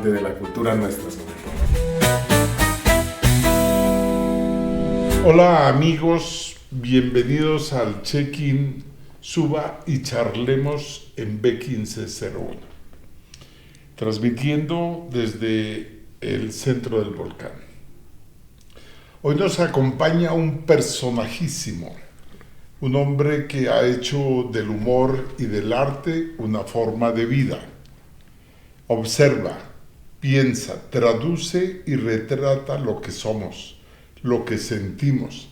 parte de la cultura nuestra, sobre todo. Hola amigos, bienvenidos al check-in Suba y charlemos en B1501, transmitiendo desde el centro del volcán. Hoy nos acompaña un personajísimo, un hombre que ha hecho del humor y del arte una forma de vida. Observa, piensa, traduce y retrata lo que somos, lo que sentimos,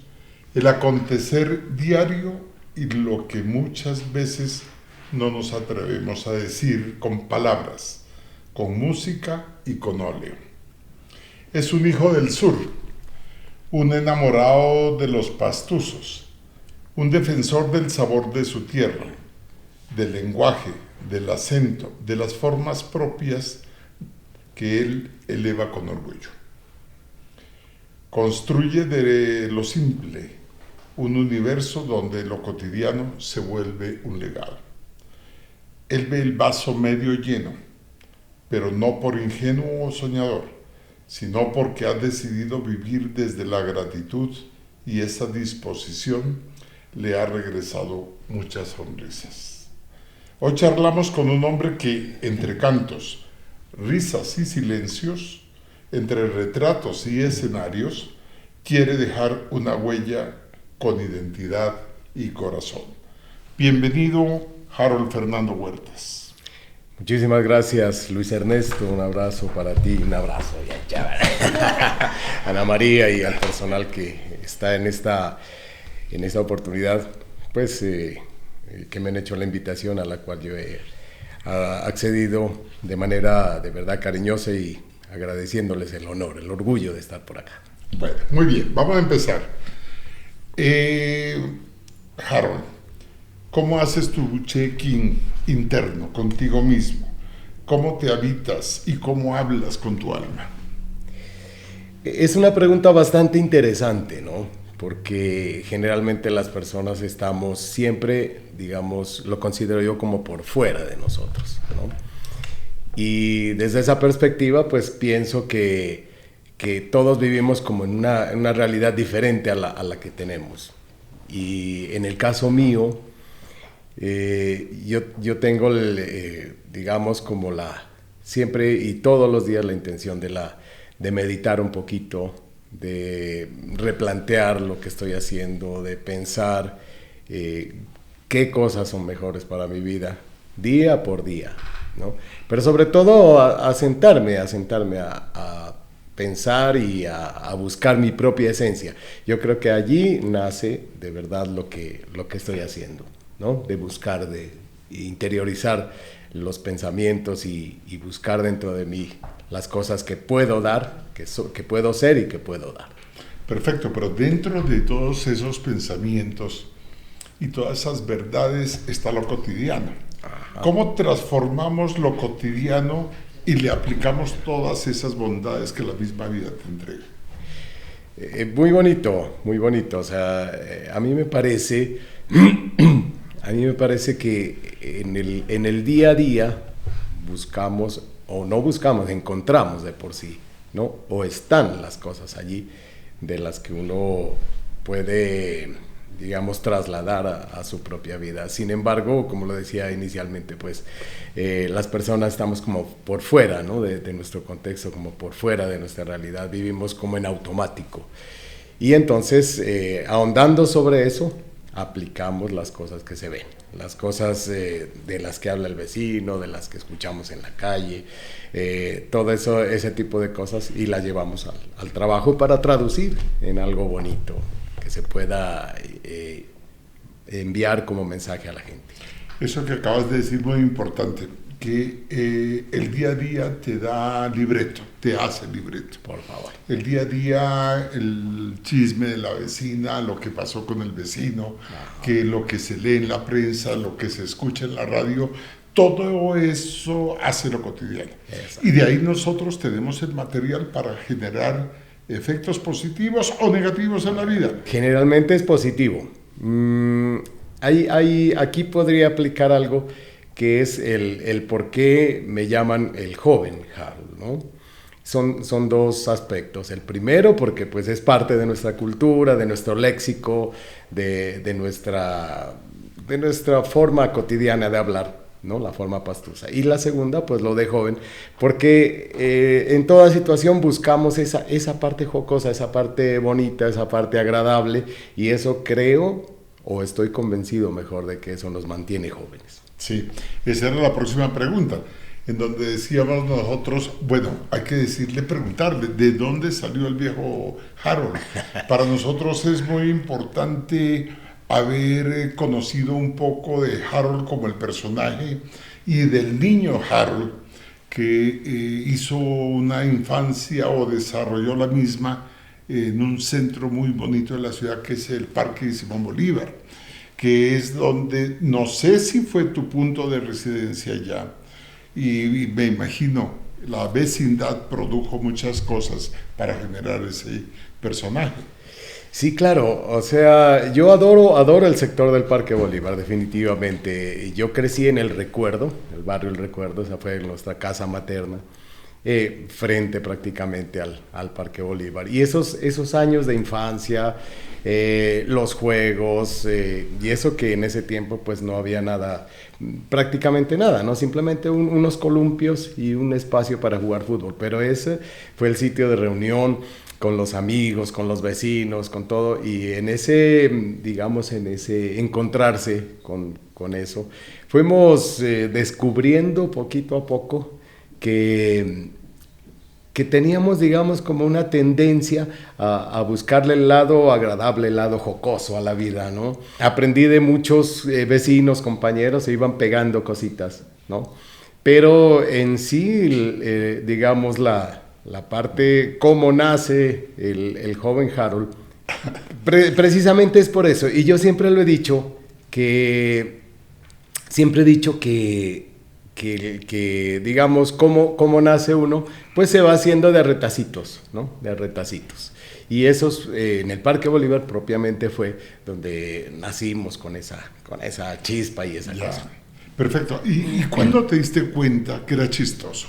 el acontecer diario y lo que muchas veces no nos atrevemos a decir con palabras, con música y con óleo. Es un hijo del sur, un enamorado de los pastuzos, un defensor del sabor de su tierra, del lenguaje, del acento, de las formas propias que él eleva con orgullo. Construye de lo simple un universo donde lo cotidiano se vuelve un legado. Él ve el vaso medio lleno, pero no por ingenuo o soñador, sino porque ha decidido vivir desde la gratitud y esa disposición le ha regresado muchas sonrisas. Hoy charlamos con un hombre que, entre cantos, risas y silencios, entre retratos y escenarios, quiere dejar una huella con identidad y corazón. Bienvenido, Harold Fernando Huertas. Muchísimas gracias, Luis Ernesto. Un abrazo para ti, un abrazo a Ana María y al personal que está en esta oportunidad, pues que me han hecho la invitación a la cual yo he accedido de manera de verdad cariñosa y agradeciéndoles el honor, el orgullo de estar por acá. Bueno, muy bien, vamos a empezar. Harold, ¿cómo haces tu check-in interno contigo mismo? ¿Cómo te habitas y cómo hablas con tu alma? Es una pregunta bastante interesante, ¿no? Porque generalmente las personas estamos siempre, digamos, lo considero yo como por fuera de nosotros, ¿no? Y desde esa perspectiva, pues pienso que todos vivimos como en una realidad diferente a la que tenemos. Y en el caso mío, yo tengo, digamos, como siempre y todos los días la intención de meditar un poquito, de replantear lo que estoy haciendo, de pensar qué cosas son mejores para mi vida, día por día, ¿no? Pero sobre todo a sentarme a pensar y a buscar mi propia esencia. Yo creo que allí nace de verdad lo que estoy haciendo, ¿no? De buscar, de interiorizar los pensamientos y buscar dentro de mí las cosas que puedo dar, que puedo ser y que puedo dar. Perfecto, pero dentro de todos esos pensamientos y todas esas verdades está lo cotidiano. Ajá. ¿Cómo transformamos lo cotidiano y le aplicamos todas esas bondades que la misma vida te entrega? Muy bonito, muy bonito. O sea, a mí me parece que en el día a día buscamos o no buscamos, encontramos de por sí, ¿no? O están las cosas allí de las que uno puede, digamos, trasladar a su propia vida. Sin embargo, como lo decía inicialmente, pues las personas estamos como por fuera, ¿no? de nuestro contexto, como por fuera de nuestra realidad, vivimos como en automático. Y entonces, ahondando sobre eso, aplicamos las cosas que se ven, las cosas de las que habla el vecino, de las que escuchamos en la calle, todo eso, ese tipo de cosas, y las llevamos al trabajo para traducir en algo bonito que se pueda enviar como mensaje a la gente. Eso que acabas de decir muy importante, que el día a día te da libreto, te hace libreto. Por favor. El día a día, el chisme de la vecina, lo que pasó con el vecino, que lo que se lee en la prensa, lo que se escucha en la radio, todo eso hace lo cotidiano. Exacto. Y de ahí nosotros tenemos el material para generar efectos positivos o negativos en la vida. Generalmente es positivo. Aquí podría aplicar algo que es el por qué me llaman el joven Harold, ¿no? Son dos aspectos. El primero, porque pues es parte de nuestra cultura, de nuestro léxico, de nuestra forma cotidiana de hablar, ¿no? La forma pastusa. Y la segunda, pues lo de joven, porque en toda situación buscamos esa parte jocosa, esa parte bonita, esa parte agradable, y eso creo, o estoy convencido mejor, de que eso nos mantiene jóvenes. Sí, esa era la próxima pregunta, en donde decíamos nosotros, bueno, hay que preguntarle, ¿de dónde salió el viejo Harold? Para nosotros es muy importante haber conocido un poco de Harold como el personaje y del niño Harold, que hizo una infancia o desarrolló la misma en un centro muy bonito de la ciudad, que es el Parque Simón Bolívar, que es donde, no sé si fue tu punto de residencia ya, y me imagino la vecindad produjo muchas cosas para generar ese personaje. Sí, claro, o sea, yo adoro el sector del Parque Bolívar, definitivamente. Yo crecí en El Recuerdo, el barrio El Recuerdo, esa fue nuestra casa materna, frente prácticamente al Parque Bolívar. Y esos años de infancia, los juegos, y eso que en ese tiempo pues no había nada, prácticamente nada, ¿no? Simplemente unos columpios y un espacio para jugar fútbol, pero ese fue el sitio de reunión con los amigos, con los vecinos, con todo, y en ese, digamos, en ese encontrarse con eso, fuimos descubriendo poquito a poco que teníamos, digamos, como una tendencia a buscarle el lado agradable, el lado jocoso a la vida, ¿no? Aprendí de muchos vecinos, compañeros, se iban pegando cositas, ¿no? Pero en sí, digamos, la parte cómo nace el joven Harold, precisamente es por eso. Y yo siempre lo he dicho, que digamos, cómo nace uno, pues se va haciendo de retacitos, ¿no? De retacitos. Y esos, en el Parque Bolívar propiamente fue donde nacimos con esa chispa y esa cosa. Perfecto. ¿Y cuándo te diste cuenta que era chistoso?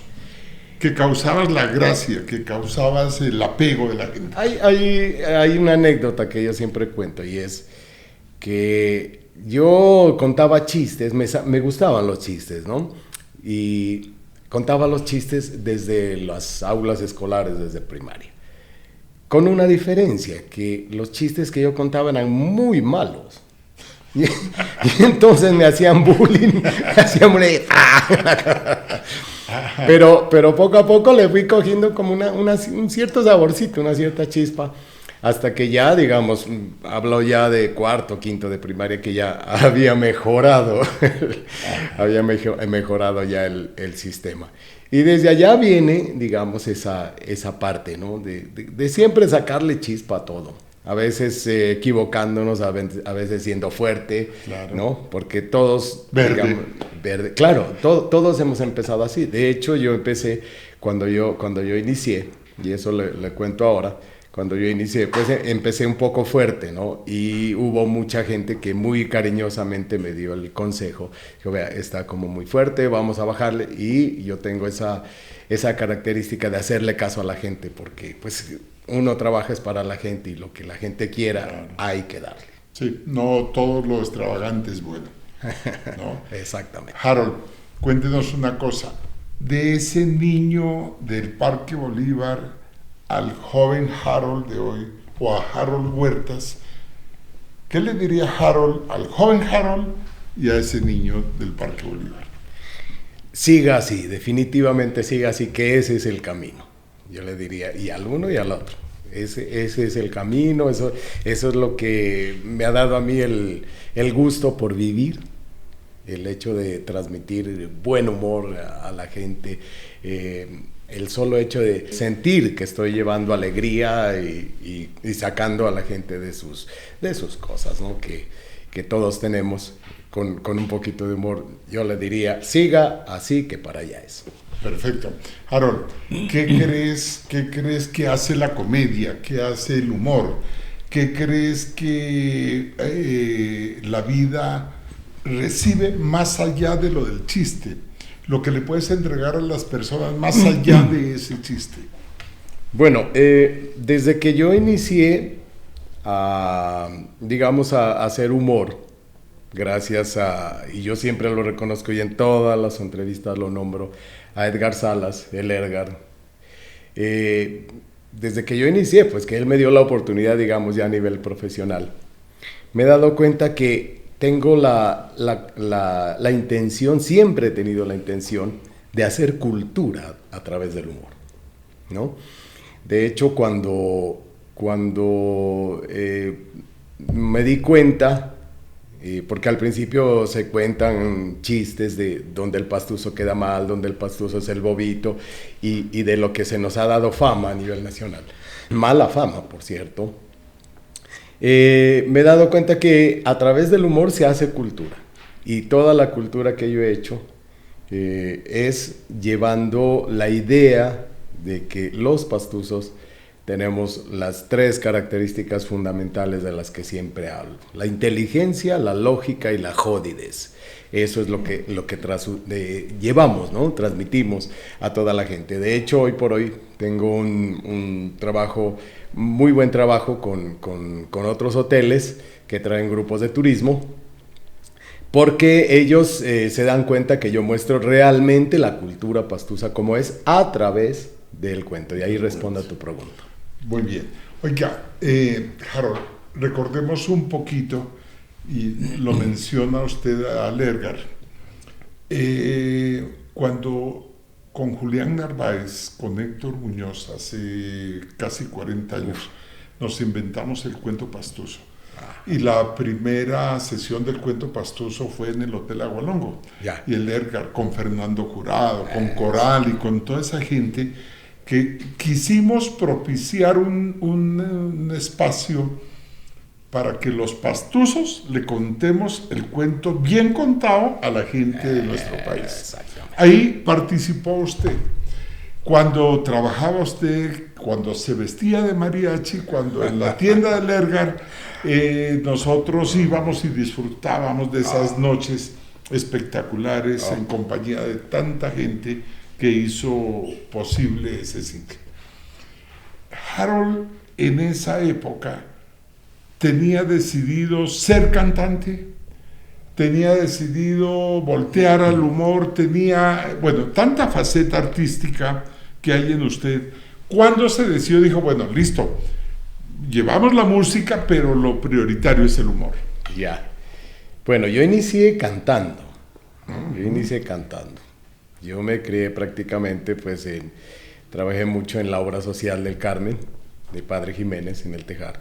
Que causabas la gracia, que causabas el apego de la gente. Hay una anécdota que yo siempre cuento, y es que yo contaba chistes, me gustaban los chistes, ¿no? Y contaba los chistes desde las aulas escolares, desde primaria. Con una diferencia, que los chistes que yo contaba eran muy malos. Y entonces me hacían bullying, pero poco a poco le fui cogiendo como un cierto saborcito, una cierta chispa, hasta que ya, digamos, hablo ya de cuarto, quinto de primaria, que ya había mejorado, mejorado ya el sistema. Y desde allá viene, digamos, esa parte, ¿no? De siempre sacarle chispa a todo. A veces equivocándonos, a veces siendo fuerte, claro, ¿no? Porque todos... Verde. Claro, todos hemos empezado así. De hecho, yo empecé, cuando yo inicié, y eso le cuento ahora, cuando yo inicié, pues empecé un poco fuerte, ¿no? Y hubo mucha gente que muy cariñosamente me dio el consejo. Dijo, vea, está como muy fuerte, vamos a bajarle. Y yo tengo esa característica de hacerle caso a la gente, porque pues uno trabaja es para la gente, y lo que la gente quiera, claro, hay que darle. Sí, no todo lo extravagante es bueno, ¿no? Exactamente. Harold, cuéntenos una cosa. De ese niño del Parque Bolívar al joven Harold de hoy, o a Harold Huertas, ¿qué le diría Harold al joven Harold y a ese niño del Parque Bolívar? Siga así, definitivamente siga así, que ese es el camino. Yo le diría, y al uno y al otro. Ese es el camino, eso es lo que me ha dado a mí el gusto por vivir, el hecho de transmitir buen humor a la gente, el solo hecho de sentir que estoy llevando alegría y sacando a la gente de sus cosas, ¿no? Que todos tenemos con un poquito de humor. Yo le diría, siga así, que para allá es. Perfecto. Harold, ¿qué crees que hace la comedia? ¿Qué hace el humor? ¿Qué crees que la vida recibe más allá de lo del chiste, lo que le puedes entregar a las personas más allá de ese chiste. Bueno, desde que yo inicié digamos, a hacer humor, gracias y yo siempre lo reconozco y en todas las entrevistas lo nombro, a Edgar Salas, el Edgar. Desde que yo inicié, pues que él me dio la oportunidad, digamos, ya a nivel profesional, me he dado cuenta que tengo la intención, siempre he tenido la intención de hacer cultura a través del humor, ¿no? De hecho, cuando me di cuenta, porque al principio se cuentan chistes de donde el pastuso queda mal, donde el pastuso es el bobito, y de lo que se nos ha dado fama a nivel nacional. Mala fama, por cierto. Me he dado cuenta que a través del humor se hace cultura, y toda la cultura que yo he hecho es llevando la idea de que los pastusos tenemos las 3 características fundamentales de las que siempre hablo: la inteligencia, la lógica y la jodidez. Eso es lo que llevamos, ¿no? Transmitimos a toda la gente. De hecho, hoy por hoy tengo un trabajo, muy buen trabajo con otros hoteles que traen grupos de turismo, porque ellos se dan cuenta que yo muestro realmente la cultura pastusa como es a través del cuento. Y ahí respondo a tu pregunta. Muy bien. Oiga, Harold, recordemos un poquito, y lo menciona usted a Lergar, cuando con Julián Narváez, con Héctor Muñoz, hace casi 40 años, nos inventamos el cuento pastuso. Y la primera sesión del cuento pastuso fue en el Hotel Agualongo. Ya. Y el Lergar con Fernando Jurado, con Coral y con toda esa gente, que quisimos propiciar un espacio para que los pastusos le contemos el cuento bien contado a la gente de nuestro país. Ahí participó usted. Cuando trabajaba usted, cuando se vestía de mariachi, cuando en la tienda de Lergar, nosotros íbamos y disfrutábamos de esas noches espectaculares en compañía de tanta gente que hizo posible ese ciclo. Harold en esa época tenía decidido ser cantante, tenía decidido voltear al humor, tenía, bueno, tanta faceta artística que hay en usted. Cuando se decidió, dijo, bueno, listo, llevamos la música, pero lo prioritario es el humor. Ya. Bueno, yo inicié cantando. Yo me crié prácticamente, pues, trabajé mucho en la obra social del Carmen, de Padre Jiménez, en el Tejar.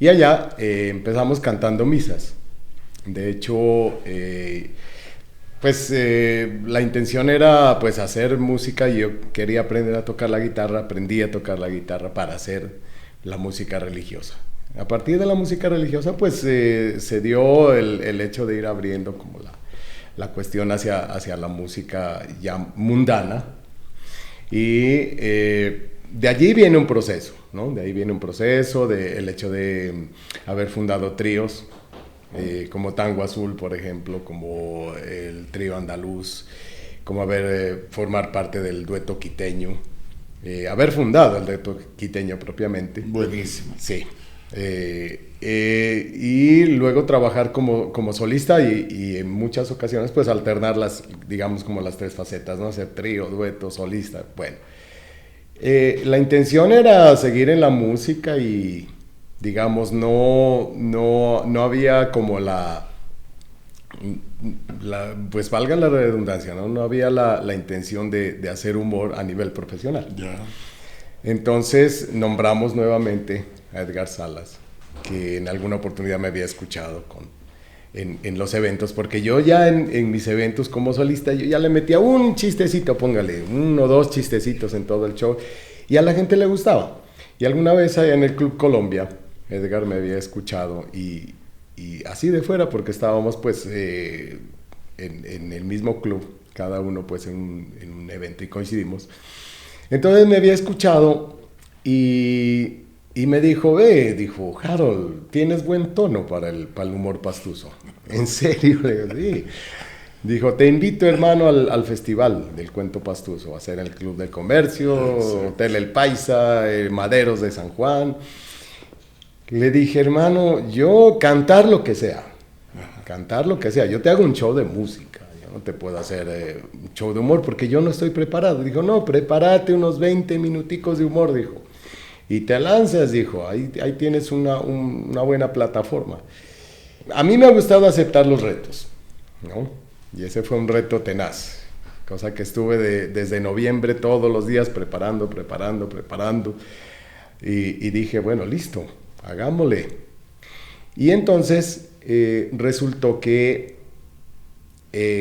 Y allá empezamos cantando misas. De hecho, la intención era, pues, hacer música, y yo quería aprender a tocar la guitarra, aprendí a tocar la guitarra para hacer la música religiosa. A partir de la música religiosa, pues, se dio el hecho de ir abriendo como la cuestión hacia la música ya mundana, y de allí viene un proceso, ¿no? De ahí viene un proceso, el hecho de haber fundado tríos, como Tango Azul, por ejemplo, como el trío andaluz, como formar parte del dueto quiteño, haber fundado el dueto quiteño propiamente. Buenísimo. Sí. Y luego trabajar como solista, y en muchas ocasiones pues alternar digamos, como las 3 facetas, ¿no? Hacer trío, dueto, solista. Bueno, la intención era seguir en la música, y digamos no había como pues valga la redundancia, no había la intención de hacer humor a nivel profesional. Ya. Entonces nombramos nuevamente a Edgar Salas, que en alguna oportunidad me había escuchado en los eventos, porque yo ya en mis eventos como solista, yo ya le metía un chistecito, póngale, 1 o 2 chistecitos en todo el show, y a la gente le gustaba. Y alguna vez allá en el Club Colombia, Edgar me había escuchado, y así de fuera, porque estábamos pues en el mismo club, cada uno pues en un evento, y coincidimos. Entonces me había escuchado, y Y me dijo, Harold, tienes buen tono para el humor pastuso. ¿En serio? Le digo, sí. Dijo, te invito, hermano, al festival del cuento pastuso, a hacer el Club del Comercio, Hotel El Paisa, Maderos de San Juan. Le dije, hermano, yo cantar lo que sea, yo te hago un show de música, yo no te puedo hacer un show de humor porque yo no estoy preparado. Dijo, no, prepárate unos 20 minuticos de humor, dijo, y te lanzas, dijo, ahí tienes una buena plataforma. A mí me ha gustado aceptar los retos, ¿no? Y ese fue un reto tenaz, cosa que estuve desde noviembre todos los días preparando, y dije, bueno, listo, hagámosle. Y entonces resultó que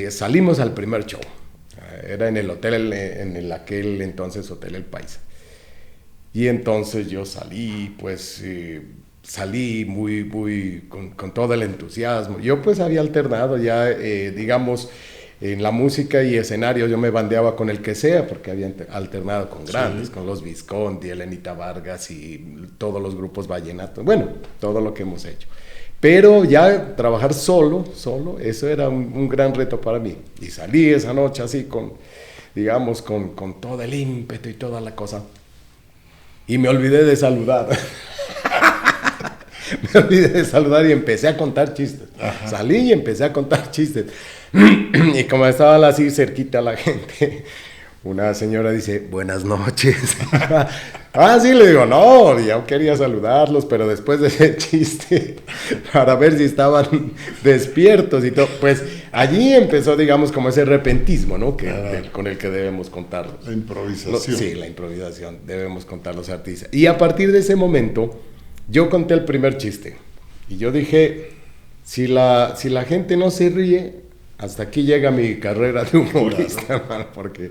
salimos al primer show, era en el hotel, en aquel entonces Hotel El Paisa. Y entonces yo salí, pues... salí muy con todo el entusiasmo. Yo pues había alternado ya, digamos, en la música y escenario yo me bandeaba con el que sea, porque había alternado con grandes, con los Visconti, Elenita Vargas y todos los grupos vallenatos, bueno, todo lo que hemos hecho. Pero ya trabajar solo, eso era un gran reto para mí. Y salí esa noche así digamos, con todo el ímpetu y toda la cosa. Y me olvidé de saludar. Me olvidé de saludar y empecé a contar chistes. Ajá. Salí y empecé a contar chistes. Y como estaban así cerquita la gente, una señora dice, buenas noches. Sí, le digo, no, yo quería saludarlos, pero después de ese chiste, para ver si estaban despiertos y todo, pues allí empezó, digamos, como ese repentismo, ¿no? Con el que debemos contarlos. La improvisación. Sí, la improvisación, debemos contar los artistas. Y a partir de ese momento... yo conté el primer chiste y yo dije, si la gente no se ríe, hasta aquí llega mi carrera de humorista, hermano, porque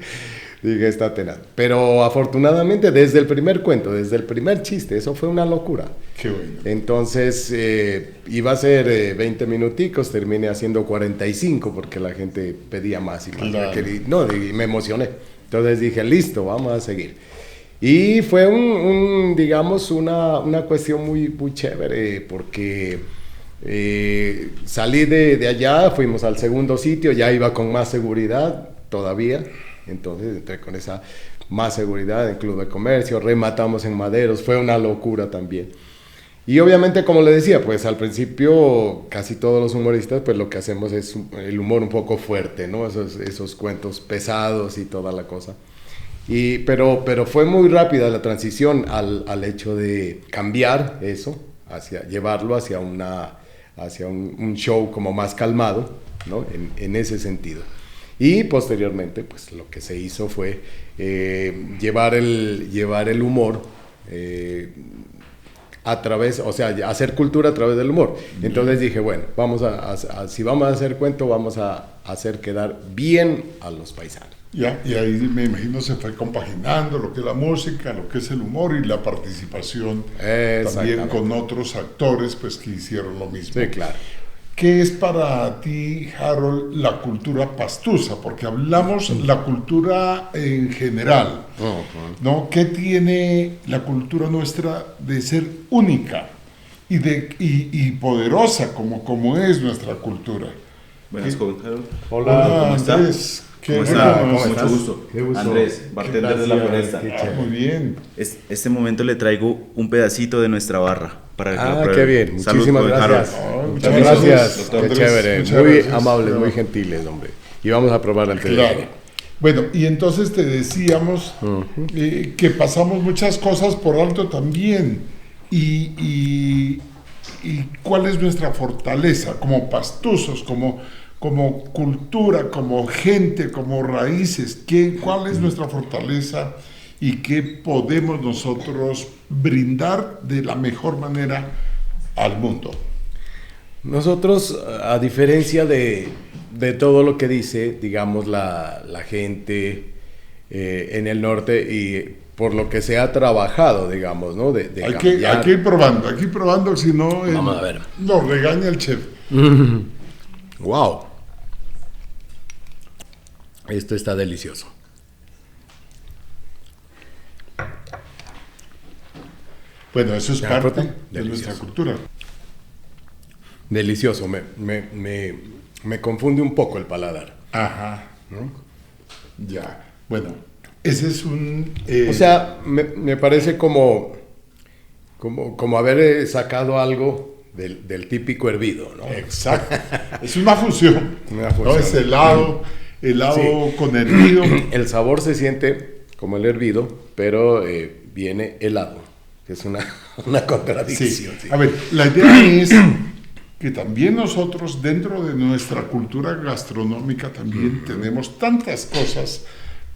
dije, está tenaz. Pero afortunadamente desde el primer cuento, desde el primer chiste, eso fue una locura. Qué bueno. Entonces iba a ser 20 minuticos, terminé haciendo 45 porque la gente pedía más y más. Claro. Y me emocioné. Entonces dije, listo, vamos a seguir. Y fue digamos, una cuestión muy chévere, porque salí de allá, fuimos al segundo sitio, ya iba con más seguridad todavía, entonces entré con esa más seguridad en el Club de Comercio, rematamos en Maderos, fue una locura también. Y obviamente, como le decía, pues al principio casi todos los humoristas, pues lo que hacemos es el humor un poco fuerte, ¿no? Esos cuentos pesados y toda la cosa. Pero fue muy rápida la transición al hecho de cambiar eso, llevarlo hacia un show como más calmado, ¿no? En ese sentido. Y posteriormente, pues lo que se hizo fue llevar el humor a través, o sea, hacer cultura a través del humor. Entonces dije, bueno, si vamos a hacer cuento, vamos a hacer quedar bien a los paisanos. Ya, y ahí me imagino se fue compaginando lo que es la música, lo que es el humor y la participación también con otros actores, pues que hicieron lo mismo. Sí, claro. ¿Qué es para ti, Harold, la cultura pastusa? Porque hablamos la cultura en general, ¿no? ¿Qué tiene la cultura nuestra de ser única y poderosa como es nuestra cultura? Buenas, joven Harold. Hola, ¿cómo está? Andrés. ¿Cómo está? ¿Cómo Mucho gusto. Andrés, bartender de La Floresta. Muy bien. Este momento le traigo un pedacito de nuestra barra. Para qué bien. Salud, Muchísimas gracias. Muchas gracias. doctor Qué Andrés, chévere. muchas Muy gracias. amables, muy gentiles, hombre. Y vamos a probar antes de... Claro. Bueno, y entonces te decíamos que pasamos muchas cosas por alto también. Y cuál es nuestra fortaleza como pastusos, como cultura, como gente, como raíces. ¿Cuál es nuestra fortaleza y qué podemos nosotros brindar de la mejor manera al mundo? Nosotros, a diferencia de todo lo que dice, digamos, la gente en el norte y por lo que se ha trabajado, digamos, ¿no? Hay que ir probando, si no, vamos a ver. Nos regaña el chef. ¡Wow! Esto está delicioso. Bueno, eso es ¿Ya parte profe? de nuestra Delicioso. cultura. Delicioso, me confunde un poco el paladar, Ajá, ¿no? ya. Bueno, ese es un... O sea, me parece como haber sacado algo del típico hervido, ¿no? Exacto. Es una fusión. Una ¿No? fusión. Es helado Sí. con hervido. El sabor se siente como el hervido, pero viene helado, que es una contradicción. Sí. sí. A ver, la idea es que también nosotros dentro de nuestra cultura gastronómica también tenemos tantas cosas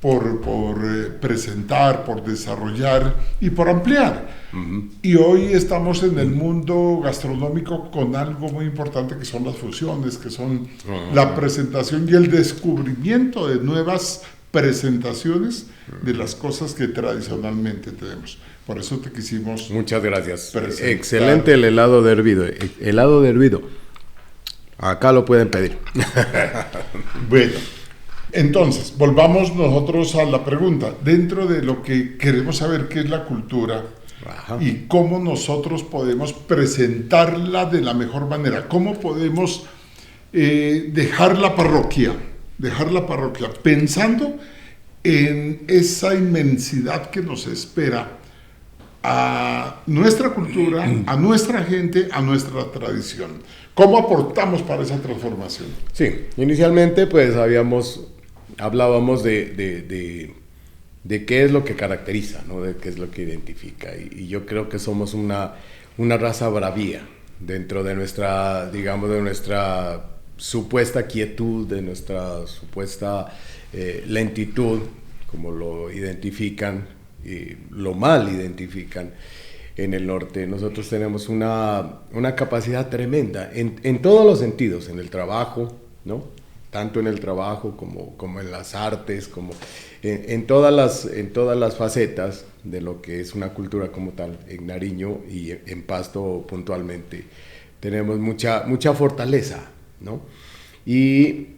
por presentar, por desarrollar y por ampliar. Y hoy estamos en el mundo gastronómico con algo muy importante que son las fusiones, que son la presentación y el descubrimiento de nuevas presentaciones de las cosas que tradicionalmente tenemos. Por eso te quisimos... Muchas gracias. Presentar. Excelente el helado de hervido. Helado de hervido. Acá lo pueden pedir. Bueno, entonces, volvamos nosotros a la pregunta. Dentro de lo que queremos saber qué es la cultura Ajá. y cómo nosotros podemos presentarla de la mejor manera, cómo podemos dejar la parroquia pensando en esa inmensidad que nos espera a nuestra cultura, a nuestra gente, a nuestra tradición. ¿Cómo aportamos para esa transformación? Sí, inicialmente pues hablábamos de qué es lo que caracteriza, ¿no? De qué es lo que identifica. Y yo creo que somos una raza bravía dentro de nuestra, digamos, de nuestra supuesta quietud, de nuestra supuesta lentitud, como lo identifican y lo mal identifican en el norte. Nosotros tenemos una capacidad tremenda en todos los sentidos, en el trabajo, ¿no? Tanto en el trabajo como en las artes, como en todas las facetas de lo que es una cultura como tal. En Nariño y en Pasto puntualmente tenemos mucha fortaleza, ¿no? Y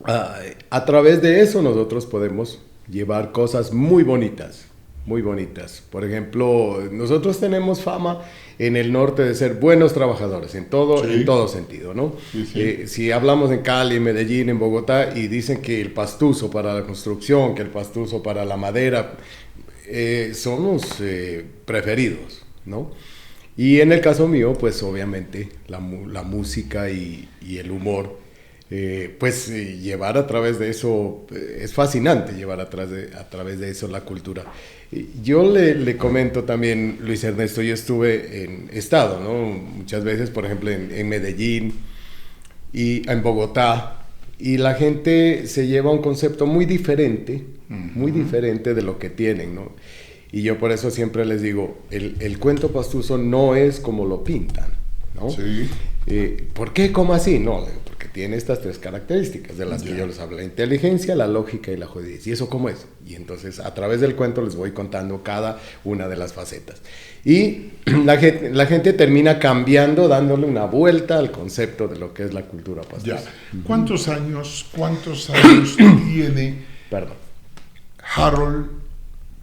a través de eso nosotros podemos llevar cosas muy bonitas. Muy bonitas. Por ejemplo, nosotros tenemos fama en el norte de ser buenos trabajadores, en todo sentido, ¿no? Sí, sí. Si hablamos en Cali, en Medellín, en Bogotá, y dicen que el pastuso para la construcción, que el pastuso para la madera, somos preferidos, ¿no? Y en el caso mío, pues obviamente la música y el humor, llevar a través de eso, es fascinante llevar a través de eso la cultura. Yo le comento también, Luis Ernesto, yo he estado, ¿no? Muchas veces, por ejemplo, en Medellín y en Bogotá, y la gente se lleva un concepto muy diferente de lo que tienen, ¿no? Y yo por eso siempre les digo, el cuento pastuso no es como lo pintan, ¿no? Sí. ¿Por qué? ¿Cómo así? No, porque tiene estas tres características de las que yo les hablo: la inteligencia, la lógica y la judez. ¿Y eso cómo es? Y entonces a través del cuento les voy contando cada una de las facetas. Y la gente termina cambiando, dándole una vuelta al concepto de lo que es la cultura pastusa. Ya. ¿Cuántos años tiene Perdón. Harold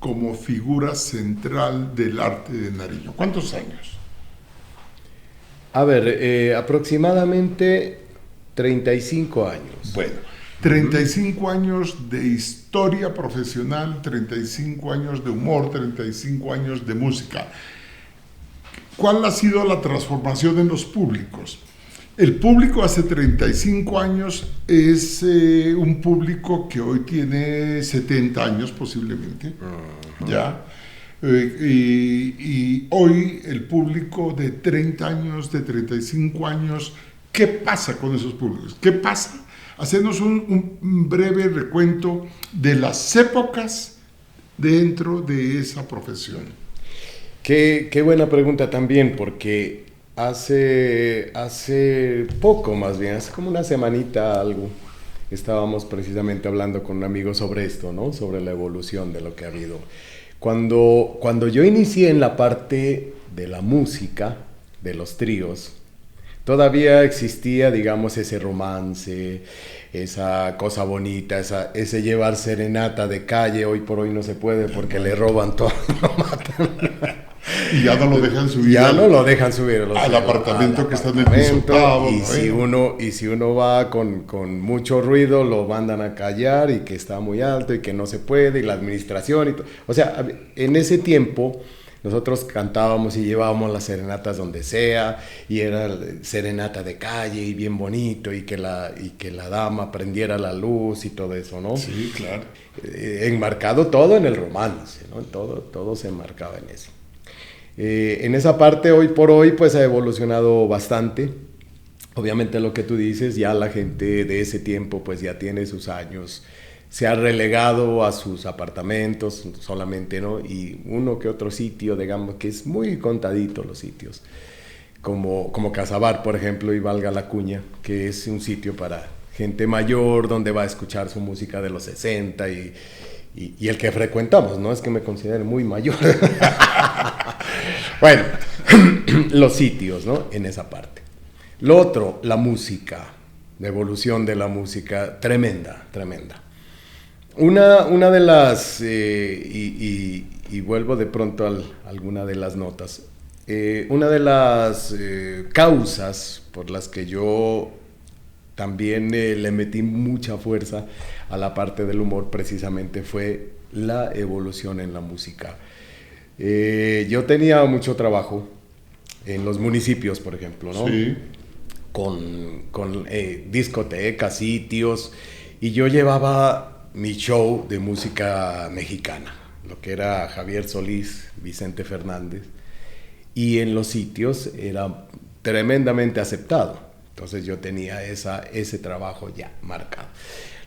como figura central del arte de Nariño? ¿Cuántos años? A ver, aproximadamente 35 años. Bueno, 35 años de historia profesional, 35 años de humor, 35 años de música. ¿Cuál ha sido la transformación en los públicos? El público hace 35 años es un público que hoy tiene 70 años posiblemente, ¿ya? Y hoy el público de 30 años, de 35 años, ¿qué pasa con esos públicos? ¿Qué pasa? Hacernos un breve recuento de las épocas dentro de esa profesión. Qué buena pregunta también, porque hace poco, más bien, hace como una semanita algo, estábamos precisamente hablando con un amigo sobre esto, ¿no? Sobre la evolución de lo que ha habido. Cuando yo inicié en la parte de la música, de los tríos, todavía existía, digamos, ese romance, esa cosa bonita, ese llevar serenata de calle. Hoy por hoy no se puede porque le roban todo y lo matan. Y ya no lo dejan subir. Ya no lo dejan subir al apartamento que está en el piso octavo, y si uno va con mucho ruido, lo mandan a callar y que está muy alto y que no se puede, y la administración y todo. O sea, en ese tiempo nosotros cantábamos y llevábamos las serenatas donde sea, y era serenata de calle y bien bonito, y que la dama prendiera la luz y todo eso, ¿no? Sí, claro. Enmarcado todo en el romance, ¿no? Todo se enmarcaba en eso. En esa parte, hoy por hoy, pues ha evolucionado bastante. Obviamente lo que tú dices, ya la gente de ese tiempo pues ya tiene sus años, se ha relegado a sus apartamentos solamente, ¿no? Y uno que otro sitio, digamos, que es muy contadito los sitios, como Casabar, por ejemplo, y valga la cuña, que es un sitio para gente mayor, donde va a escuchar su música de los 60 y el que frecuentamos, no es que me considere muy mayor. Bueno, los sitios, ¿no? En esa parte. Lo otro, la música, la evolución de la música, tremenda. Una de las, y vuelvo de pronto a alguna de las notas, una de las causas por las que yo también le metí mucha fuerza a la parte del humor precisamente fue la evolución en la música. Yo tenía mucho trabajo en los municipios, por ejemplo, ¿no? Sí. Con discotecas, sitios, y yo llevaba mi show de música mexicana, lo que era Javier Solís, Vicente Fernández, y en los sitios era tremendamente aceptado. Entonces yo tenía ese trabajo ya marcado.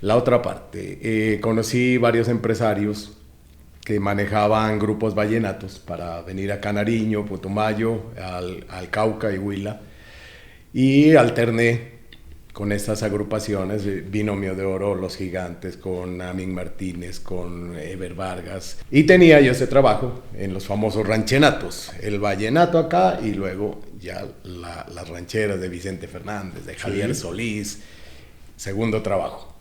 La otra parte, conocí varios empresarios que manejaban grupos vallenatos para venir a Nariño, Putumayo, al Cauca y Huila, y alterné con estas agrupaciones, Binomio de Oro, Los Gigantes, con Amín Martínez, con Eber Vargas, y tenía yo ese trabajo en los famosos ranchenatos, el vallenato acá y luego ya las rancheras de Vicente Fernández, de Javier Solís, segundo trabajo.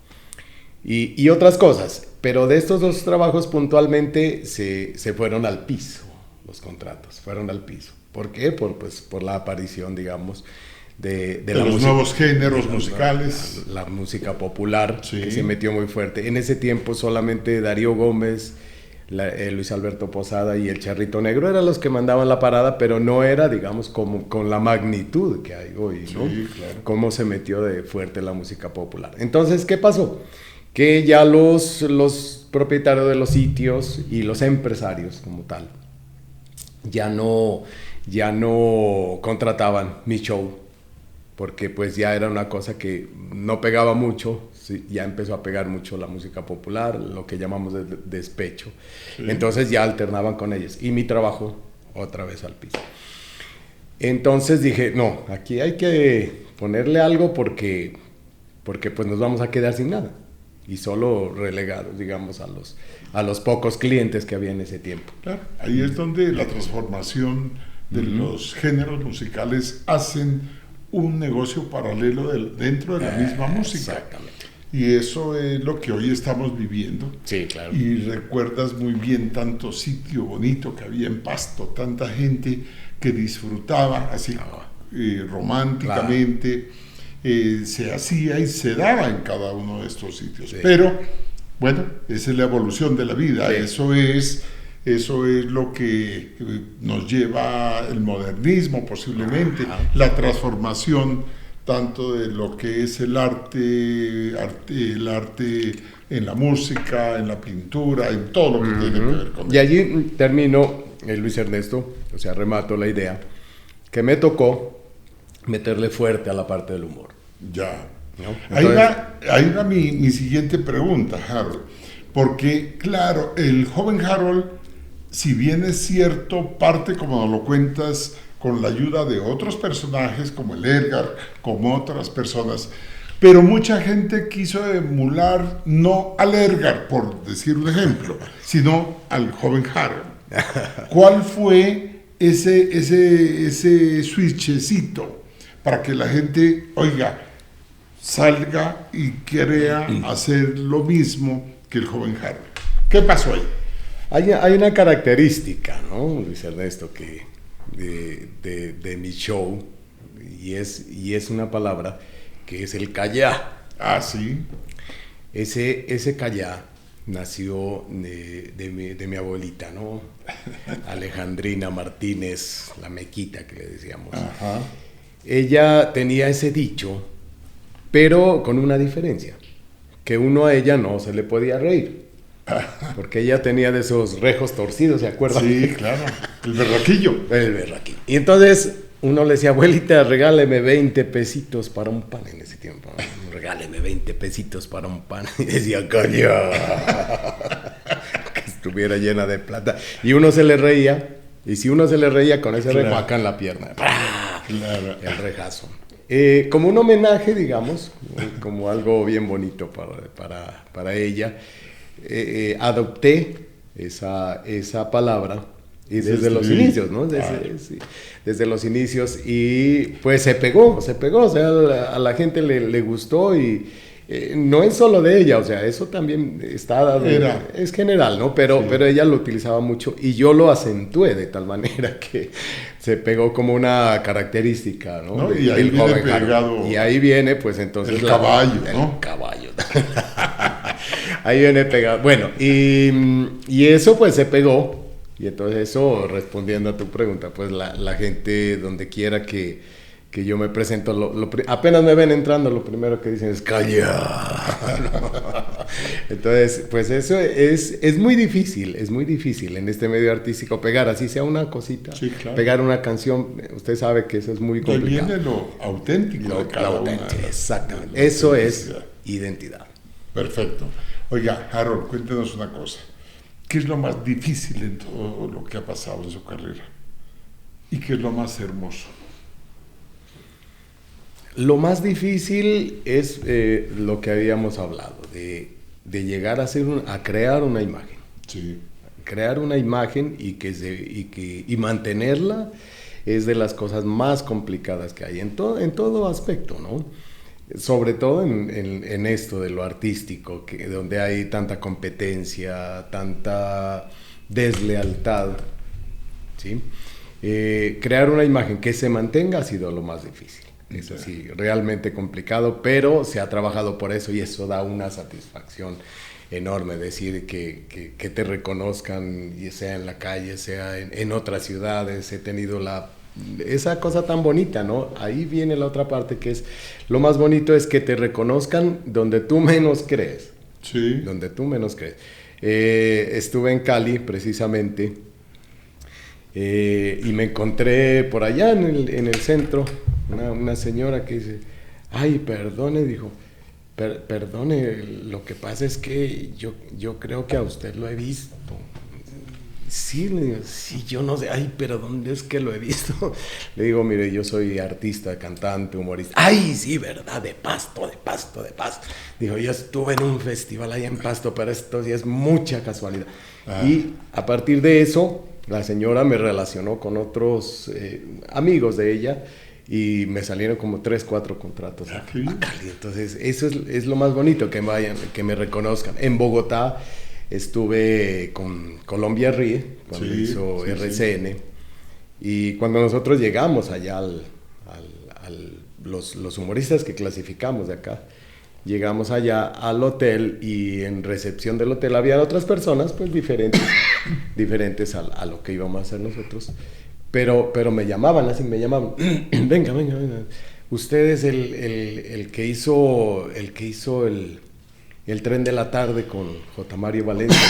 Y otras cosas, pero de estos dos trabajos puntualmente se fueron al piso, los contratos, fueron al piso. ¿Por qué? Por la aparición, digamos, de la los música, nuevos géneros musicales. la música popular, Sí. que se metió muy fuerte. En ese tiempo solamente Darío Gómez, Luis Alberto Posada y el Charrito Negro eran los que mandaban la parada, pero no era, digamos, como con la magnitud que hay hoy, ¿no? Sí, claro. Cómo se metió de fuerte la música popular. Entonces, ¿qué pasó? Que ya los propietarios de los sitios y los empresarios como tal ya no contrataban mi show, porque pues ya era una cosa que no pegaba mucho, sí, ya empezó a pegar mucho la música popular, lo que llamamos de despecho. Sí. Entonces ya alternaban con ellos y mi trabajo otra vez al piso. Entonces dije, no, aquí hay que ponerle algo porque pues nos vamos a quedar sin nada y solo relegados, digamos, a los pocos clientes que había en ese tiempo. Claro, ahí es donde la transformación de los géneros musicales hacen un negocio paralelo dentro de la misma música. Exactamente. Y eso es lo que hoy estamos viviendo. Sí, claro. Y recuerdas muy bien tanto sitio bonito que había en Pasto, tanta gente que disfrutaba así románticamente, se hacía y se daba en cada uno de estos sitios. Sí. Pero, bueno, esa es la evolución de la vida. Sí. Eso es lo que nos lleva el modernismo posiblemente, la transformación tanto de lo que es el arte en la música, en la pintura, en todo lo que tiene que ver con eso. Y allí termino, Luis Ernesto, o sea, remato la idea, que me tocó meterle fuerte a la parte del humor. Ya. ¿No? Entonces, ahí va mi siguiente pregunta, Harold, porque claro, el joven Harold, si bien es cierto, parte como nos lo cuentas con la ayuda de otros personajes como el Edgar, como otras personas, pero mucha gente quiso emular no al Edgar, por decir un ejemplo, sino al joven Harold. ¿Cuál fue ese switchecito para que la gente, oiga, salga y crea hacer lo mismo que el joven Harold? ¿Qué pasó ahí? Hay una característica, ¿no, Luis Ernesto, que de mi show, y es una palabra que es el callá. Ah, sí. Ese callá nació de mi abuelita, ¿no? Alejandrina Martínez, la Mequita que le decíamos. Ajá. Ella tenía ese dicho, pero con una diferencia, que uno a ella no se le podía reír, porque ella tenía de esos rejos torcidos, ¿se acuerdan? Sí, claro. El berraquillo. El berraquillo. Y entonces uno le decía, abuelita, regáleme 20 pesitos para un pan en ese tiempo. Regáleme 20 pesitos para un pan. Y decía, calla. Que estuviera llena de plata. Y uno se le reía. Y si uno se le reía con ese rejo acá en la pierna. Claro. El rejazo. Como un homenaje, digamos, como algo bien bonito para ella, adopté esa palabra. Y desde los inicios, ¿no? Desde los inicios. Y pues se pegó. O sea, a la gente le gustó y no es solo de ella, o sea, eso también está dado. Es general, ¿no? Pero ella lo utilizaba mucho y yo lo acentué de tal manera que se pegó como una característica, ¿no? Y ahí viene pegado. Y ahí viene, pues entonces. El caballo, ¿no? El caballo. Ahí viene pegado. Bueno, y eso pues se pegó. Y entonces eso, respondiendo a tu pregunta, pues la gente donde quiera que yo me presento, apenas me ven entrando, lo primero que dicen es ¡calla! Entonces, pues eso es muy difícil en este medio artístico pegar, así sea una cosita, sí, claro. Pegar una canción, usted sabe que eso es muy complicado. Ahí viene lo auténtico de cada una. Exactamente, eso es identidad. Perfecto. Oiga, Harold, cuéntenos una cosa. ¿Qué es lo más difícil en todo lo que ha pasado en su carrera? ¿Y qué es lo más hermoso? Lo más difícil es lo que habíamos hablado, de llegar a crear una imagen. Sí. Crear una imagen y mantenerla es de las cosas más complicadas que hay en todo aspecto, ¿no? Sobre todo en esto de lo artístico, donde hay tanta competencia, tanta deslealtad, ¿sí? Crear una imagen que se mantenga ha sido lo más difícil. Eso sí, realmente complicado, pero se ha trabajado por eso y eso da una satisfacción enorme, decir que te reconozcan, ya sea en la calle, sea en otras ciudades. He tenido esa cosa tan bonita, ¿no? Ahí viene la otra parte, que es lo más bonito, es que te reconozcan donde tú menos crees. Sí. Donde tú menos crees. Estuve en Cali, precisamente, y me encontré por allá en el centro una señora que dice, ay, perdone, dijo, perdone, lo que pasa es que yo creo que a usted lo he visto. Sí, le digo, sí, yo no sé, ay, pero ¿dónde es que lo he visto? Le digo, mire, yo soy artista, cantante, humorista. Ay, sí, ¿verdad? De Pasto. Dijo, yo estuve en un festival allá en Pasto, pero esto sí es mucha casualidad. Y a partir de eso, la señora me relacionó con otros amigos de ella y me salieron como 3, 4 contratos a Cali. Entonces, eso es lo más bonito, que me reconozcan. En Bogotá estuve con Colombia Ríe, cuando hizo RCN, y cuando nosotros llegamos allá los humoristas que clasificamos de acá, llegamos allá al hotel y en recepción del hotel había otras personas pues diferentes a lo que íbamos a hacer nosotros, pero me llamaban, venga, usted es el que hizo el tren de la tarde con J. Mario Valencia,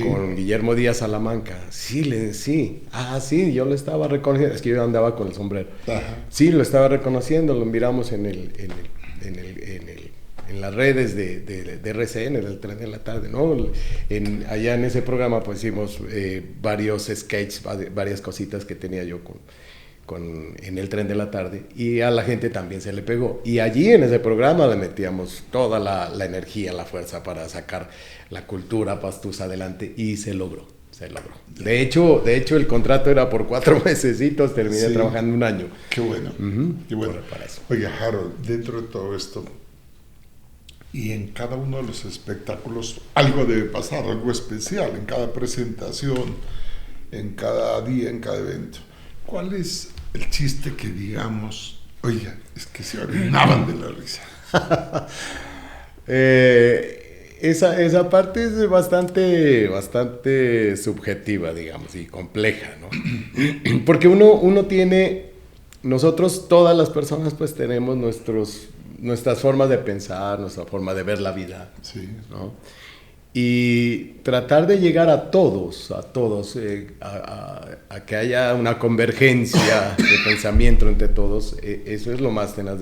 con Guillermo Díaz Salamanca. Sí. Ah, sí, yo lo estaba reconociendo. Es que yo andaba con el sombrero. Ajá. Sí, lo estaba reconociendo, lo miramos en las redes de RCN, del tren de la tarde, ¿no? Allá en ese programa pues hicimos varios sketches, varias cositas que tenía yo en el tren de la tarde, y a la gente también se le pegó, y allí en ese programa le metíamos toda la energía, la fuerza para sacar la cultura pastusa adelante, y se logró. De hecho el contrato era por 4 mesecitos, terminé trabajando 1 año. Qué bueno, qué bueno. Oye, Harold, dentro de todo esto, y en cada uno de los espectáculos algo debe pasar, algo especial, en cada presentación, en cada día, en cada evento. ¿Cuál es el chiste que digamos, oiga, es que se orinaban de la risa? Esa parte es bastante subjetiva, digamos, y compleja, ¿no? Porque uno tiene, nosotros todas las personas pues tenemos nuestras formas de pensar, nuestra forma de ver la vida, Sí. ¿no? Y tratar de llegar a todos, a que haya una convergencia de pensamiento entre todos, eso es lo más tenaz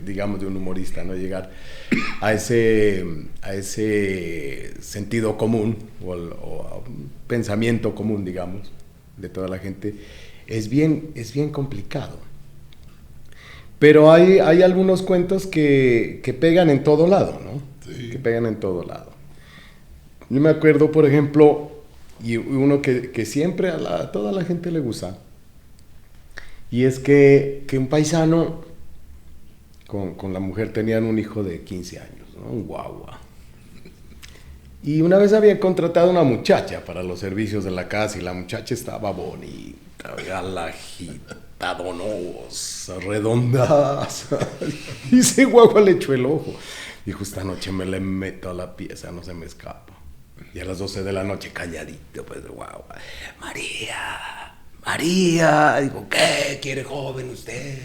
digamos, de un humorista, ¿no? Llegar a ese sentido común o a un pensamiento común, digamos, de toda la gente, es bien complicado. Pero hay algunos cuentos que pegan en todo lado, ¿no? Sí. Que pegan en todo lado. Yo me acuerdo, por ejemplo, y uno que siempre a toda la gente le gusta, y es que un paisano con la mujer tenían un hijo de 15 años, ¿no? Un guagua. Y una vez había contratado a una muchacha para los servicios de la casa, y la muchacha estaba bonita, galajita, donosa, redonda. Y ese guagua le echó el ojo. Dijo, esta noche me le meto a la pieza, no se me escapa. Y a las 12 de la noche, calladito, pues, guau. María, digo, ¿qué quiere, joven, usted?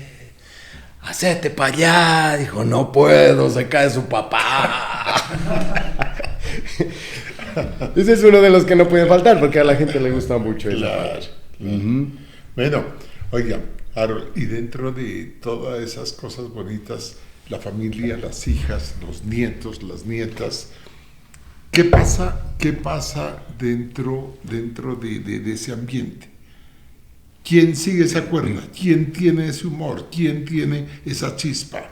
Hacete para allá. Dijo, no puedo, se cae su papá. Ese es uno de los que no pueden faltar, porque a la gente le gusta mucho esa parte. Bueno, oiga, Harold, y dentro de todas esas cosas bonitas, la familia, las hijas, los nietos, las nietas, ¿qué pasa dentro de ese ambiente? ¿Quién sigue esa cuerda? ¿Quién tiene ese humor? ¿Quién tiene esa chispa?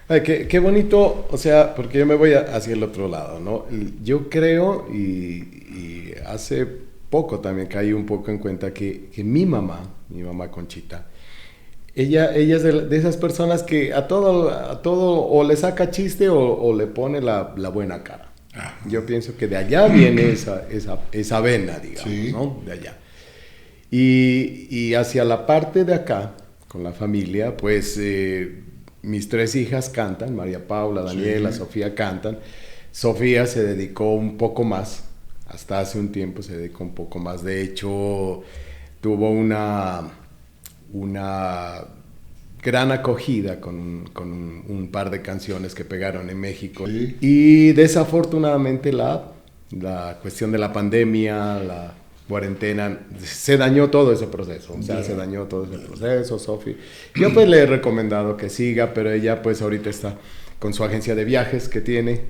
Ay, qué bonito, o sea, porque yo me voy hacia el otro lado, ¿no? Yo creo, y hace poco también caí un poco en cuenta que mi mamá Conchita, ella es de esas personas que a todo o le saca chiste o le pone la buena cara. Yo pienso que de allá viene esa vena, digamos, sí, ¿no? De allá. Y hacia la parte de acá, con la familia, pues mis 3 hijas cantan, María Paula, Daniela, sí, Sofía cantan. Sofía se dedicó un poco más, hasta hace un tiempo se dedicó un poco más. De hecho, tuvo una gran acogida con un par de canciones que pegaron en México. Sí. Y desafortunadamente la cuestión de la pandemia, la cuarentena, se dañó todo ese proceso. O sea, se dañó todo ese proceso, Sofi. Yo pues le he recomendado que siga, pero ella pues ahorita está con su agencia de viajes que tiene,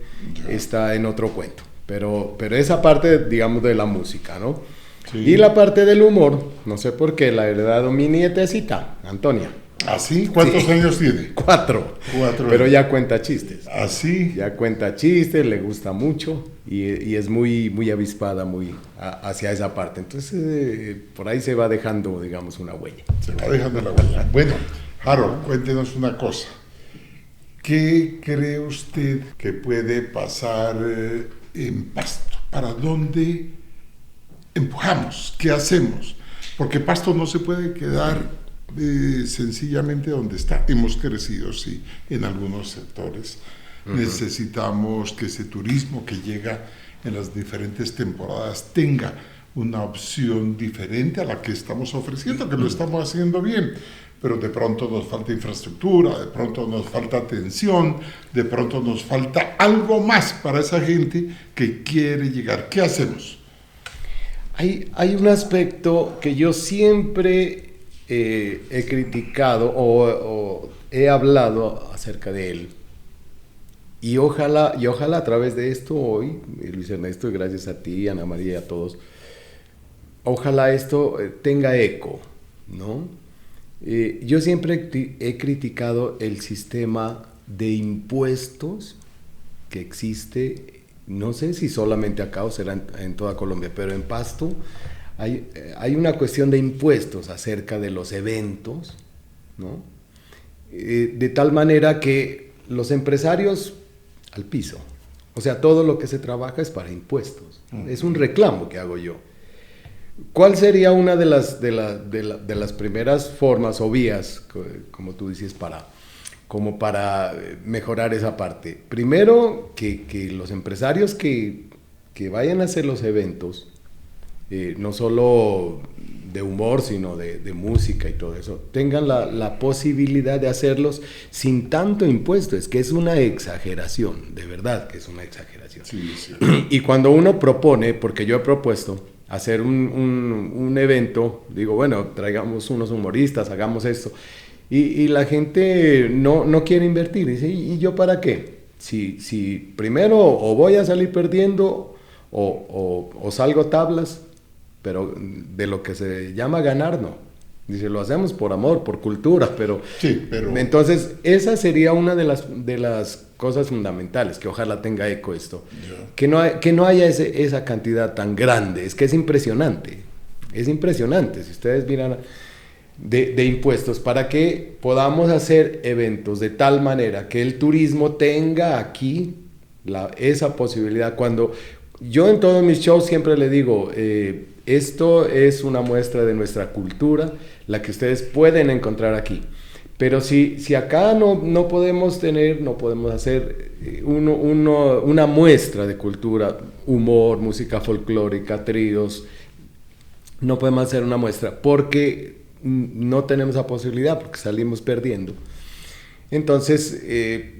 está en otro cuento. Pero esa parte, digamos, de la música, ¿no? Sí. Y la parte del humor, no sé por qué, la ha heredado mi nietecita, Antonia. ¿Ah, sí? ¿Cuántos años tiene? 4. Pero ya cuenta chistes. ¿Ah, sí? Ya cuenta chistes, le gusta mucho y es muy avispada, muy hacia esa parte. Entonces, por ahí se va dejando, digamos, una huella. Se va dejando la huella. Bueno, Harold, cuéntenos una cosa. ¿Qué cree usted que puede pasar en Pasto? ¿Para dónde empujamos? ¿Qué hacemos? Porque Pasto no se puede quedar sencillamente donde está. Hemos crecido, sí, en algunos sectores. Necesitamos que ese turismo que llega en las diferentes temporadas tenga una opción diferente a la que estamos ofreciendo, que lo estamos haciendo bien, pero de pronto nos falta infraestructura, de pronto nos falta atención, de pronto nos falta algo más para esa gente que quiere llegar. ¿Qué hacemos? Hay un aspecto que yo siempre he criticado o he hablado acerca de él, y ojalá a través de esto hoy, Luis Ernesto, y gracias a ti, Ana María, y a todos, ojalá esto tenga eco, ¿no? Yo siempre he criticado el sistema de impuestos que existe, no sé si solamente acá o será en toda Colombia, pero en Pasto hay una cuestión de impuestos acerca de los eventos, ¿no? De tal manera que los empresarios al piso. O sea, todo lo que se trabaja es para impuestos. Es un reclamo que hago yo. ¿Cuál sería una de las primeras formas o vías, como tú dices, para mejorar esa parte? Primero, que los empresarios que vayan a hacer los eventos, no solo de humor, sino de música y todo eso, tengan la posibilidad de hacerlos sin tanto impuesto. Es que es una exageración, de verdad que es una exageración. Sí, sí. Y cuando uno propone, porque yo he propuesto hacer un evento, digo, bueno, traigamos unos humoristas, hagamos esto, y la gente no quiere invertir. Dice, ¿y yo para qué? Si primero o voy a salir perdiendo o salgo tablas, pero de lo que se llama ganar, no. Dice, lo hacemos por amor, por cultura, pero... Sí, pero... Entonces, esa sería una de las cosas fundamentales, que ojalá tenga eco esto. Yeah. Que no haya esa cantidad tan grande, es que es impresionante, si ustedes miran de impuestos, para que podamos hacer eventos de tal manera que el turismo tenga aquí esa posibilidad. Cuando yo en todos mis shows siempre le digo, esto es una muestra de nuestra cultura, la que ustedes pueden encontrar aquí. Pero si acá no podemos hacer una muestra de cultura, humor, música folclórica, tríos, no podemos hacer una muestra porque no tenemos la posibilidad, porque salimos perdiendo. Entonces,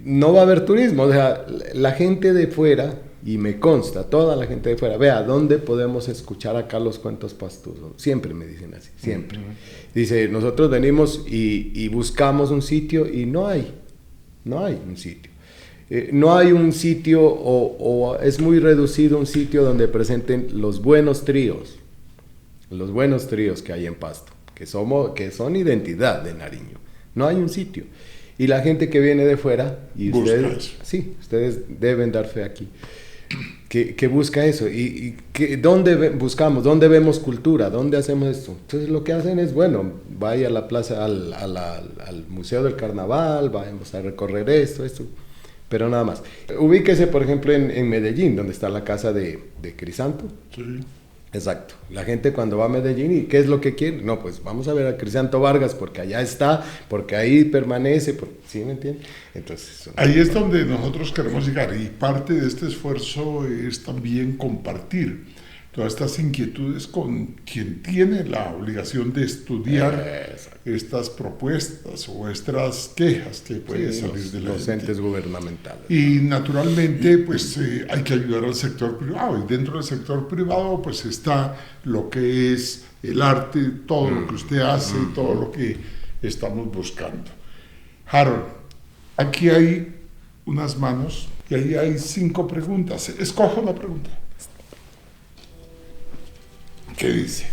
no va a haber turismo. O sea, la gente de fuera, y me consta, toda la gente de fuera, vea, ¿dónde podemos escuchar acá los cuentos pastusos? Siempre me dicen así, siempre. Dice, nosotros venimos y buscamos un sitio y no hay un sitio. No hay un sitio o es muy reducido un sitio donde presenten los buenos tríos que hay en Pasto, que son identidad de Nariño. No hay un sitio. Y la gente que viene de fuera, y ustedes deben dar fe aquí, que busca eso. ¿Dónde buscamos? ¿Dónde vemos cultura? ¿Dónde hacemos esto? Entonces lo que hacen es, bueno, vaya a la plaza, al Museo del Carnaval, vamos a recorrer esto, pero nada más. Ubíquese, por ejemplo, en Medellín, donde está la casa de Crisanto. Sí. Exacto. La gente cuando va a Medellín, ¿y qué es lo que quiere? No, pues vamos a ver a Crisanto Vargas porque allá está, porque ahí permanece, ¿sí me entienden? Entonces, ahí es donde nosotros queremos llegar, y parte de este esfuerzo es también compartir todas estas inquietudes con quien tiene la obligación de estudiar estas propuestas o estas quejas que pueden salir de la los gente. entes gubernamentales. Y naturalmente pues hay que ayudar al sector privado, y dentro del sector privado pues está lo que es el arte, todo lo que usted hace, todo lo que estamos buscando. Harold, aquí hay unas manos y ahí hay 5 preguntas. Escoja una pregunta. ¿Qué dice?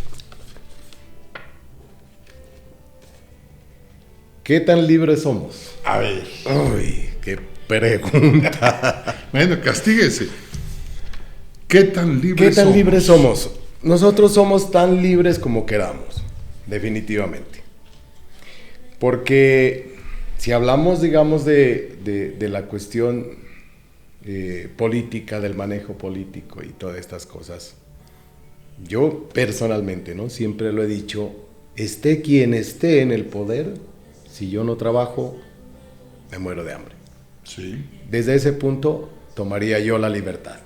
¿Qué tan libres somos? A ver. Uy, qué pregunta. Bueno, castíguese. ¿Qué tan libres somos? Libres somos? Nosotros somos tan libres como queramos, definitivamente. Porque si hablamos, digamos, de la cuestión política, del manejo político y todas estas cosas, yo personalmente, ¿no? Siempre lo he dicho, esté quien esté en el poder, si yo no trabajo, me muero de hambre. Sí. Desde ese punto tomaría yo la libertad,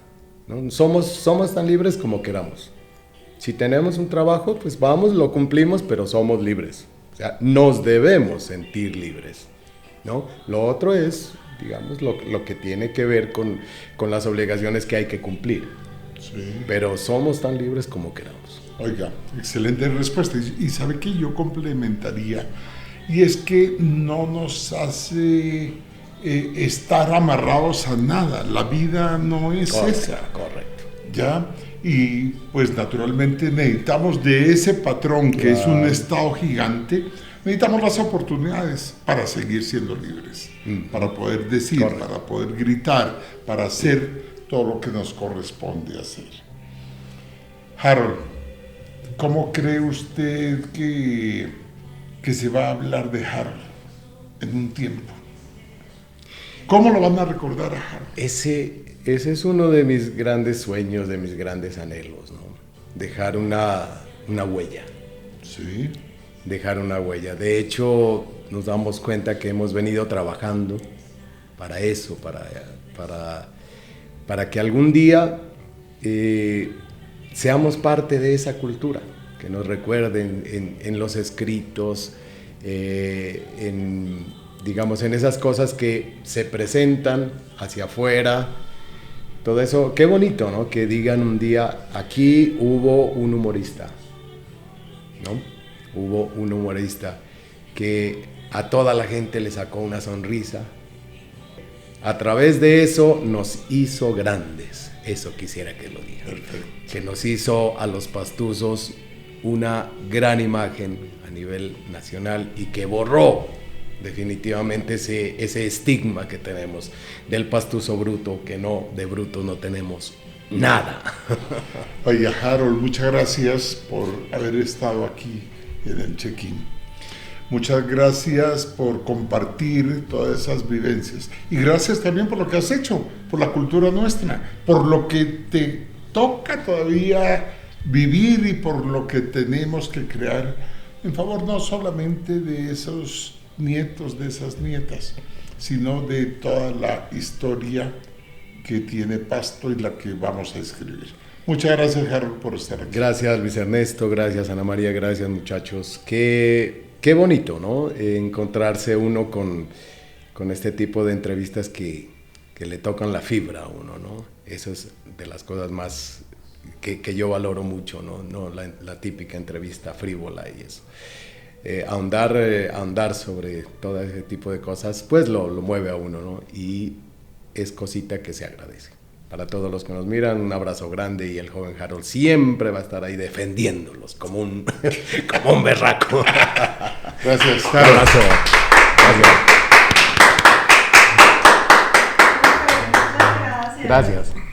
¿no? Somos tan libres como queramos. Si tenemos un trabajo, pues vamos, lo cumplimos, pero somos libres. O sea, nos debemos sentir libres, ¿no? Lo otro es, digamos, lo que tiene que ver con las obligaciones que hay que cumplir. Sí. Pero somos tan libres como queramos. Oiga, excelente respuesta. Y sabe que yo complementaría, y es que no nos hace estar amarrados a nada. La vida no es esa. Correcto. ¿Ya? Y pues naturalmente necesitamos de ese patrón que es un Estado gigante, necesitamos las oportunidades para seguir siendo libres, para poder decir, para poder gritar, para hacer todo lo que nos corresponde hacer. Harold, ¿cómo cree usted que se va a hablar de Harold en un tiempo? ¿Cómo lo van a recordar a Harold? Ese es uno de mis grandes sueños, de mis grandes anhelos, ¿no? Dejar una huella. Sí. Dejar una huella. De hecho, nos damos cuenta que hemos venido trabajando para eso, para que algún día seamos parte de esa cultura, que nos recuerden en los escritos, digamos, en esas cosas que se presentan hacia afuera. Todo eso, qué bonito, ¿no? Que digan un día, aquí hubo un humorista, ¿no? Hubo un humorista que a toda la gente le sacó una sonrisa. A través de eso nos hizo grandes. Eso quisiera que lo digan. Perfecto. Que nos hizo a los pastuzos una gran imagen a nivel nacional y que borró definitivamente ese estigma que tenemos del pastuso bruto, que no, de bruto no tenemos nada. Oye, Harold, muchas gracias por haber estado aquí en el check-in. Muchas gracias por compartir todas esas vivencias. Y gracias también por lo que has hecho, por la cultura nuestra, por lo que te toca todavía vivir y por lo que tenemos que crear en favor no solamente de esos nietos, de esas nietas, sino de toda la historia que tiene Pasto y la que vamos a escribir. Muchas gracias, Harold, por estar aquí. Gracias, Luis Ernesto, gracias, Ana María, gracias, muchachos. Qué bonito, ¿no? Encontrarse uno con este tipo de entrevistas que le tocan la fibra a uno, ¿no? Eso es de las cosas más que yo valoro mucho, ¿no? No la típica entrevista frívola y eso. Ahondar sobre todo ese tipo de cosas, pues lo mueve a uno, ¿no? Y es cosita que se agradece. Para todos los que nos miran, un abrazo grande y el joven Harold siempre va a estar ahí defendiéndolos como un berraco. Gracias, Un Harold. abrazo. Gracias. Gracias.